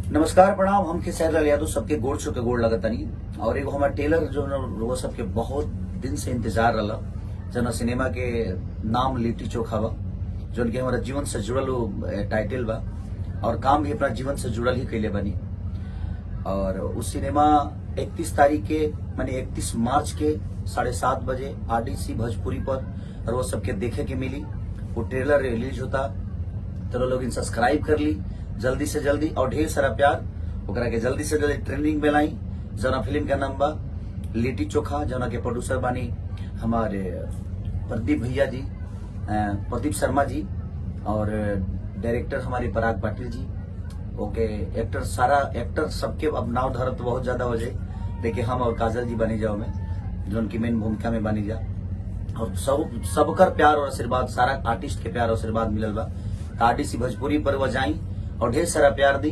नमस्कार प्रणाम। हम खेसारी लाल यादव सबके गोड़ छू के गोड़ लगतनी। और एगो हमार टेलर जो वो सबके बहुत दिन से इंतजार रहा, जना सिनेमा के नाम लिट्टी चोखा बा, जो कि हमारा जीवन से जुड़ल टाइटल बा और काम भी अपना जीवन से जुड़ल ही कैले बनी। और उस सिनेमा 31 तारीख के माने 31 मार्च के 7:30 बजे आरडीसी भोजपुरी पर और वो सबके देखे के मिली। वो ट्रेलर रिलीज होता, तो लोग सब्सक्राइब कर ली जल्दी से जल्दी और ढेर सारा प्यार ओकरा के जल्दी से जल्दी ट्रेंडिंग में लाई। जना फिल्म का नाम बा लिट्टी चोखा, जना के प्रोड्यूसर बानी हमारे प्रदीप भैया जी, प्रदीप शर्मा जी, और डायरेक्टर हमारे पराग पाटिल जी। ओके, एक्टर सारा एक्टर सबके अब नाव धरत बहुत ज्यादा हो जाए, लेकिन हम और काजल जी बनी जाओ में जो उनकी मेन भूमिका में बनी जा। और सबकर प्यार और आशीर्वाद, सारा आर्टिस्ट के प्यार और आशीर्वाद मिलल बा। आरडीसी भोजपुरी पर वो जाई और ढेर सारा प्यार दी।